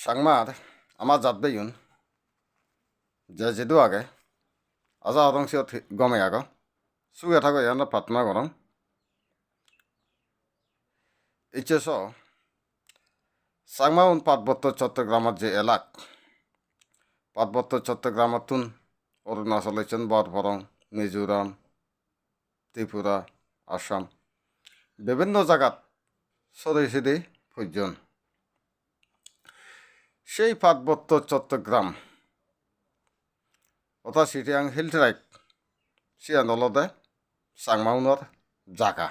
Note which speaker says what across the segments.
Speaker 1: Sangmar, ama zat beyun, jedu age, asa orang siot gome ago, suya thago yana patma gorong. Iche so, Sangma un পার্বত্য চট্টগ্রামের যে এলাক পার্বত্য চট্টগ্রামাতুন অরুণাচল হইছেন বরবরং মিজোরাম ত্রিপুরা আসাম বিভিন্ন জায়গাত সরে সিদি ফুজন সেই পার্বত্য চট্টগ্রাম অথা সিটিয়াং হিল ট্রাইক সিয়ান অলদে সাংমাউনর জায়গা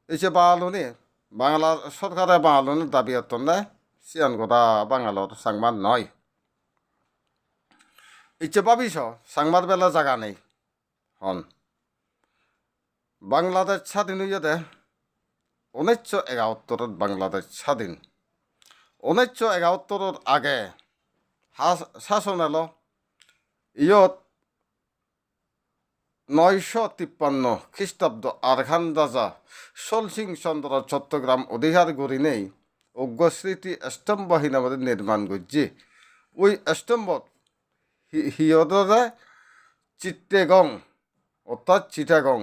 Speaker 1: এসে বাঙালুনি বাংলার সরকারে বাঙালুনির দাবি অতনে সিয়ান গোটা বাঙালর সাংমান নয় ইচ্ছে ভাবিস সাংমার বেলা জায়গা নেই হন বাংলাদেশ স্বাধীন হইয়া দে 1971 বাংলাদেশ স্বাধীন 1971 আগে শাসন এলো ইয়ত 953 খ্রিস্টাব্দ আরখান রাজা সলসিং চন্দ্র চট্টগ্রাম অধিকার করি নেই অজ্ঞস্মৃতি স্তম্ভহীন আমাদের নির্মাণ করছি ওই স্তম্ভ হিয়দরে চিট্টেগং অর্থাৎ চিটাগং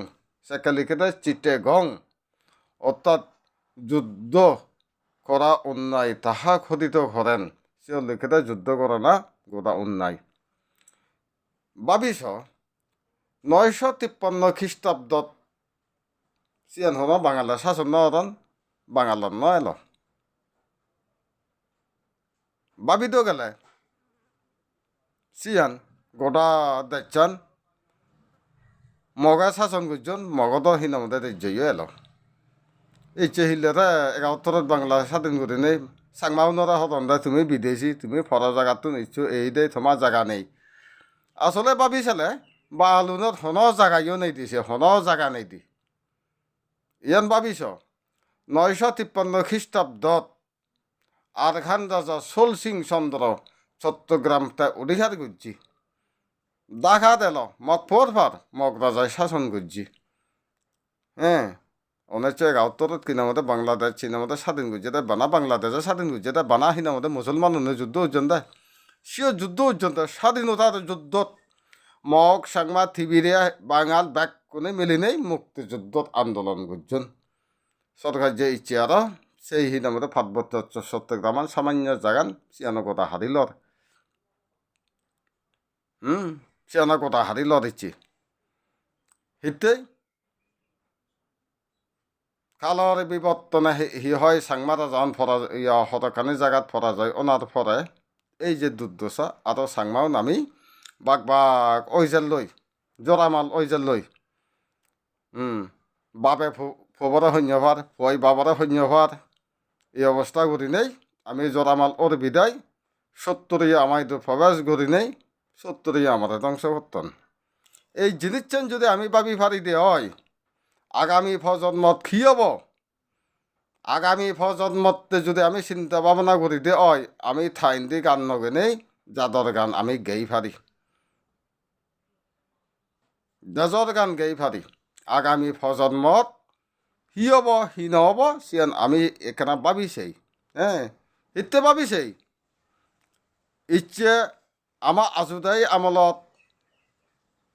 Speaker 1: সেকালিকেটে চিট্টেগং অর্থাৎ যুদ্ধ করা অন্যায় তাহা খোদিত করেন সে লিখিতে যুদ্ধ করে না গোটা অন্যায় ভাবিস 953 খ্রিস্টাব্দত সিয়ান হন বাঙালের শাসন নরন বাঙালর ন এল ভাবিত গেলে সিয়ান গোটা দেখছেন মগা শাসন করছেন মগদ হিনামতে দেখজইও এল ইচ্ছে হিলেরে 71 বাংলা স্বাধীন করে নেই সাংমাউনরা হতন্দা তুমি বিদেশি তুমি ফরা জায়গাতো নিচ্ছ এই দে তোমার জায়গা নেই আসলে ভাবিছিলে বালুনত হন জায়গায়ও নেই দিছে হন জায়গা নেই দি ইয়ান ভাবিছ 953 খ্রিস্টাব্দত আরখান রাজা সলসিং চন্দ্র চট্টগ্রামটা অধিকার করছি দেখা দিল মগ ফোর মগ রাজায় শাসন করছি হ্যাঁ 1971 কিনামতে বাংলাদেশ চিনামতে স্বাধীন করছে তাই বানা বাংলাদেশে স্বাধীন করছে তাই বানা হিনামতে মুসলমান যুদ্ধ হচ্ছেন তাই সিও যুদ্ধ হচ্ছেন তাই স্বাধীনতার যুদ্ধত মগ সাংমা থিবিরে বাঙাল ব্যাক কোনে মিলি নেই মুক্তিযুদ্ধত আন্দোলন করছেন সরকার যে ইচ্ছে আর সেই হিনামতে পার্বত্য চট্টগ্রামান সামান্য জাগান সিয়ানো কথা হারিলর সিয়ানো কথা হারিলর ইচ্ছে হিতে কালর বিবর্তনে হি হয় সাংমারা যান ফরা হতকানি জায়গাত ফরা যায় ওনার ফরে এই যে দুর্দশা আরও সাংমাও নামি বাঘ বাঘ ওইজেল লই জোরামাল ওইজেল লই বাপে ফবরে সৈন্যভার ফই বাবরে সৈন্যভার এই অবস্থা করি নেই আমি জোরামাল ওর বিদায় 70 আমায় তো প্রবেশ করি নেই 70 আমার ধ্বংস করতেন এই জিনিসছেন যদি আমি ভাবি ফারি দিয়ে হয় আগামী প্রজন্মত কি হব আগামী প্রজন্মতে যদি আমি চিন্তা ভাবনা করি দে হয় আমি ঠাইন দি গান নগে নেই যাদর গান আমি গেই ফারি দেজর গান গেই ফারি আগামী প্রজন্মত হি হব হি নহব সিয়ান আমি এখানে ভাবিছেই হ্যাঁ ইতে ভাবিছেই ইচ্ছে আমার আজুদাই আমলত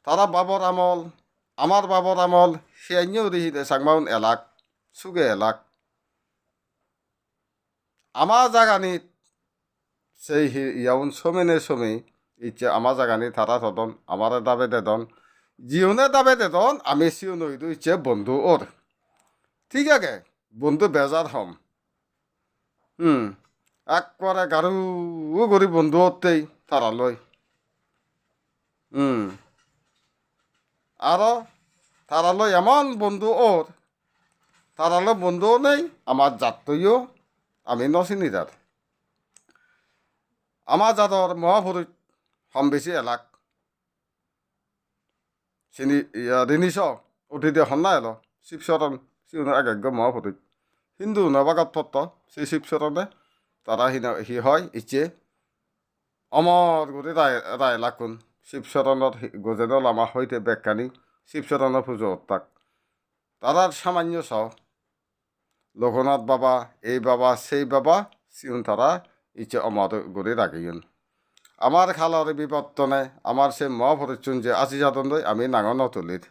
Speaker 1: তারা বাবর আমল আমার বাবর আমল সিয়াইও রিহিতে সাংমাউন এলাক সুগে এলাক আমার জাগানিত সেই ইয়াউন সমেনে সমে ইচ্ছে আমার জাগানি তারা থদন আমার দাবে দেদন জিওনে দাবে দেদন আমি সিও নইদু ইচ্ছে বন্ধু ওর ঠিক আছে বন্ধু বেজার হম একবারে গারু করি বন্ধু ওরতেই তারা লই আরো তারালো এমন বন্ধু ওর তারালো বন্ধুও নেই আমার জাতইও আমি নচিনি তার আমার জাতর মহাপুরুষ হম বেশি এলাক চিনি রিনিস অতিথি সন্না এলো শিবচরণ সিউন আজ্ঞ মহাপুরুষ হিন্দু নবাগত তত্ত্ব সেই শিবচরণে তারা হি হয় ইচ্ছে অমর করে রায় লাগুন শিবচরণত গজেনল আমার হইতে বেকানি শিবচরণের পুজো তাক তারার সামান্য স লোকনাথ বাবা এই বাবা সেই বাবা সিউন তারা ইচ্ছে অমর গড়ে রাখিয়ন আমার খালার বিবর্তনে আমার সে মহাপরিচুন যে আজি যাদন আমি নাঙ নতুলির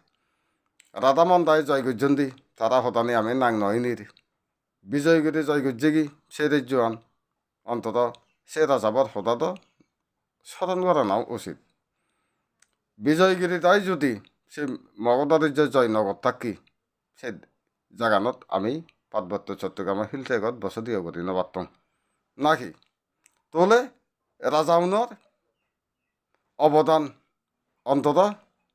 Speaker 1: রাধামন্দায় জয়গুজন দি তারা হতানি আমি নাং নয়নির বিজয়গুরি জয়গুজ্জেগি সে জোয়ান অন্তত সে রাজাবর হতাত স্মরণ করা নাও উচিত বিজয়গিরি তাই যদি সে মগধের যে জয়নগর থাকি সে জাগানত আমি পার্বত্য চট্টগ্রামের হিলটেগত বসতিও করি নবাত্তম নাকি তোলে রাজাউনর অবদান অন্তত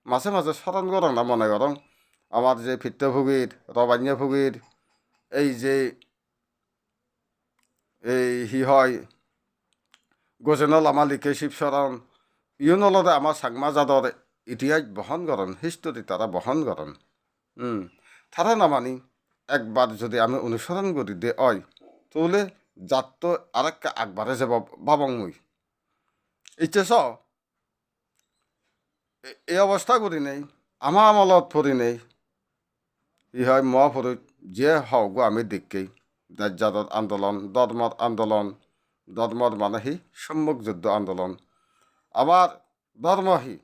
Speaker 1: মাঝে মাঝে স্মরণ করং না মনে করং আমার যে ফিত্তভোগীর রবান্যভোগীর এই যে হি হয় গজেনল আমার লিখে শিবশরণ ইউনলতে আমার সাংমা যাদর ইতিহাস বহন করেন হিস্টোরি তারা বহন করেন তারা না মানি একবার যদি আমি অনুসরণ করি দে অয় তাহলে যাত তো আরেকটা আগবারে যাব ভাবং মুই ইচ্ছে চ এই অবস্থা করি নেই আমার আমলত পড়ি নেই ই হয় মহাপুরুষ যে হওক আমি দেখকেই জাত আন্দোলন ধর্মর মানে হি সম্মুখ যুদ্ধ আন্দোলন আবার ধর্মহি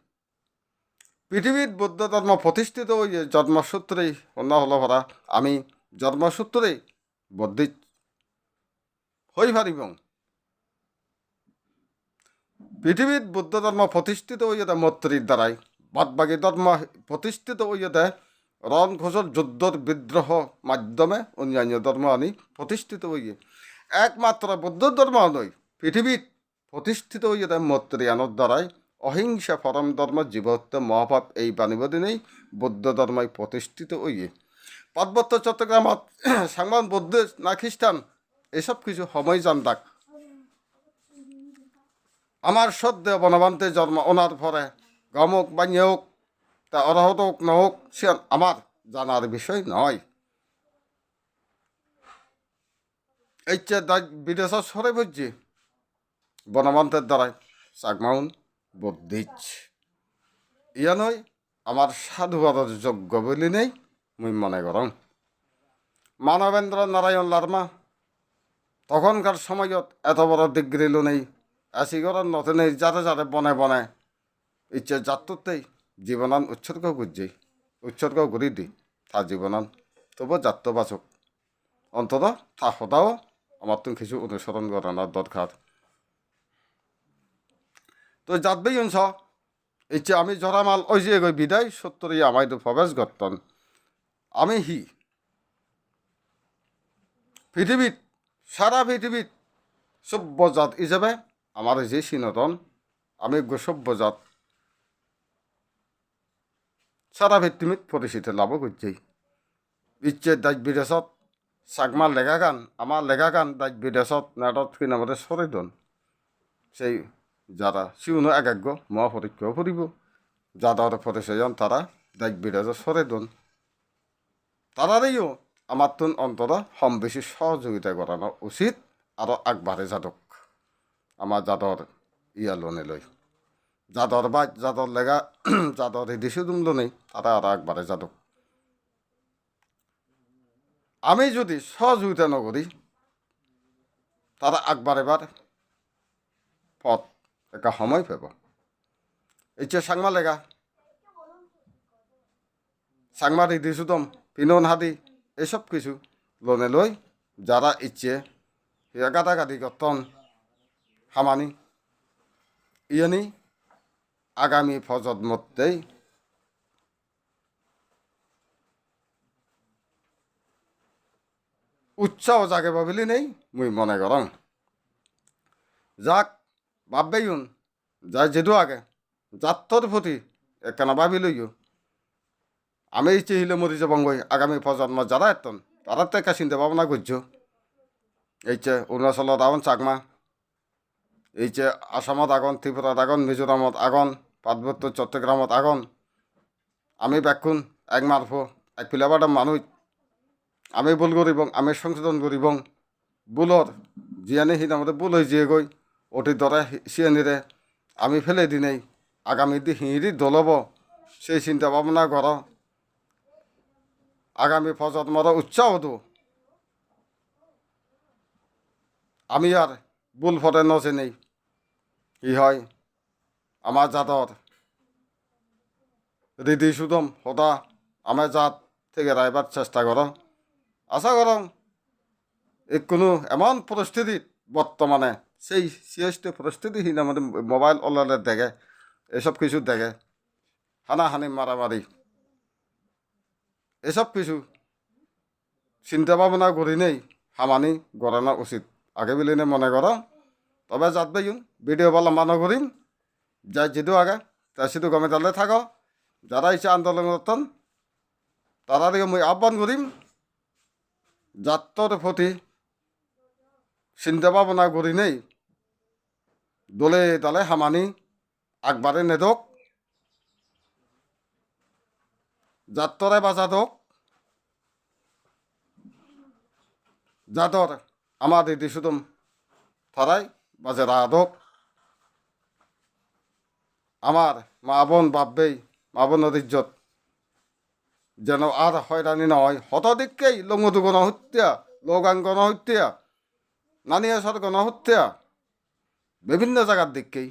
Speaker 1: পৃথিবীর বৌদ্ধ ধর্ম প্রতিষ্ঠিত ওই জন্মসূত্রেই অন্য হল ভরা আমি জন্মসূত্রেই বৌদ্ধিক হই পারিব পৃথিবীর বৌদ্ধ ধর্ম প্রতিষ্ঠিত হইতে মৈত্রীর দ্বারাই বাদবাকি ধর্ম প্রতিষ্ঠিত হইতে রণ ঘোষর যুদ্ধর বিদ্রোহ মাধ্যমে অন্যান্য ধর্ম আনি প্রতিষ্ঠিত হইয়ে একমাত্র বৌদ্ধ ধর্ম নয় পৃথিবীর প্রতিষ্ঠিত হইতে মৈত্রীয়ানোর দ্বারাই অহিংসা পরম ধর্ম জীবহত্য মহাভাব এই বাণীবদী নেই বৌদ্ধ ধর্মই প্রতিষ্ঠিত হইয়ে পার্বত্য চট্টগ্রামত সাংবাদ বৌদ্ধ না খ্রিস্টান এসব কিছু সময় জান ডাক আমার সদ্য বনবান্তে জন্ম ওনার পরে গমক বানিয়ে হোক তা অরহত হোক না হোক সে আমার জানার বিষয় নয় এই যে বিদেশ সরে বুঝছি বনবান্তের দ্বারাই চাকমাউন বৌদ্ধিজ ইয়া নয় আমার সাধুবাদর যোগ্য বলি নেই মুই মনে করং মানবেন্দ্র নারায়ণ লার্মা তখনকার সময়ত এত বড় ডিগ্রি লো নেই আসিগর নতুন যারে যারে বনে বনে ইচ্ছে যাত্রতেই জীবনান উৎসর্গ করছেই উৎসর্গ করি দি তা জীবনান তবু যাত্রবাচক অন্তত তা সদাও আমার তো কিছু অনুসরণ করানোর দরকার তো যাতবেই অংশ ইচ্ছে আমি জরামাল ওই যে গই বিদায় সত্তরই আমায় তো প্রবেশ করতন আমি হি পৃথিবীত সারা পৃথিবীত সভ্যজাত হিসেবে আমার যে সিনতন আমি সভ্যজাত সারা পৃথিবীত পরিচিতি লাভ করছি ইচ্ছে দাজ বিদেশত চাকমার লেখা গান আমার লেখা গান দাজ বিদেশত নাটক কিনামতে সরিদন সেই যারা সিউনো একাগ্য মহাপরীক্ষাও ফুরিব যাদের পরিচয়ন তারা দাজ বিদেশত সরিদন তারারেও আমার তুন অন্তত কম বেশি সহযোগিতা করানো উচিত আরও আগবাড়ে যাদক আমার যাদর লোনে লই যাদর বা যাদর লেগা যাদর দিশু দুমলো নেই তারা আরও আগবাড়ে যাদক আমি যদি সহযোগিতা নকরি তারা আগবাড়েবার পথ একটা সময় পাব এই যে সাংমা লেগা সাংমাদি দিশুদম পিনন হাদি এসব কিছু লোনে লই যারা ইচ্ছে গাদাগাদি গতন হামানি ইয়ানি আগামী প্রজন্মতেই উৎসাহ জাগে ভাবিলি নেই মুই মনে করং যাক ভাববেইন যা যেদু আগে যাত্তর প্রতি একখানা ভাবি লইও আমি ইচ্ছে হিলে মরি যাবঙ্গই আগামী প্রজন্ম যারা এতন তারা তো একটা চিন্তা ভাবনা করছো এই যে অরুণাচলত আগন চাকমা এই যে আসামত আগন ত্রিপুরাত আগন মিজোরামত আগন পার্বত্য চট্টগ্রামত আগন আমি ব্যাকুণ এক মারফ এক পিলাবাটা মানুষ আমি ভুল করিব আমি সংশোধন করিব ভুলর জিয়ানি হিনামতে ভুল হয়ে যিয়ে গই অতি দরে সিয়ানিরে আমি ফেলে দিনেই আগামী দি হিঁড়ি দলব সেই চিন্তা ভাবনা কর আগামী প্রজন্মর উৎসাহ দো আমি আর ভুল ফটে নচেনি কি হয় আমার জাতর হৃদি সুদম হতা আমার জাত থেকে রাইবার চেষ্টা করো আশা করম কোনো এমন পরিস্থিতি বর্তমানে সেই সিএসটি পরিস্থিতিহীন আমাদের মোবাইল অলালে দেখে এসব কিছু দেখে হানাহানি মারামারি এসব কিছু চিন্তা ভাবনা করি নেই হামানি গড়ানো উচিত আগে বিলিনে মনে করো তবে যাত বাইন ভিডিও বলা মানো করিম যাই যেহেতু আগে তা শুধু গমে তালে থাকো যারা ইচ্ছা আন্দোলন করতেন তারা দিকে মই আহ্বান করিম জাতর প্রতি চিন্তা ভাবনা করি নেই দলে দলে হামানি আগবারে নেদক জাতরে বাজাদক জাতর আমার দিদি সুদম থারাই বাজে রাধক আমার মা বোন বাপবেই মা বোনের ইজ্জত যেন আর হয়রানি নয় হতদিককেই লঙ্গদু গণহত্যা লৌগান গণহত্যা নানিয়াসর গণহত্যা বিভিন্ন জায়গার দিককেই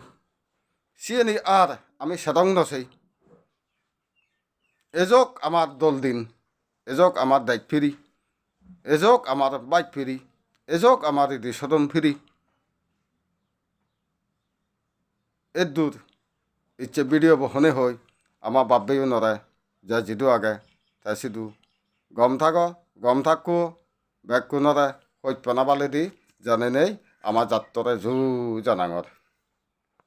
Speaker 1: সিএনি আর আমি সেদং নছেই এজক আমার দল দিন এজক আমার দায়িত্ব ফিরি এজক আমার বাইক ফিরি এজক আমার ইদি সদম ফিরি এর দূর ইচ্ছে ভিডিও বহনে হয় আমার বাপবেও নড়ায় যা যিদু আগে তাই সিধু গম থাকো ব্যাগ নড়ায় হইত পানা বালে দি জানে নেই আমার যাত্তরে জু জানাঙর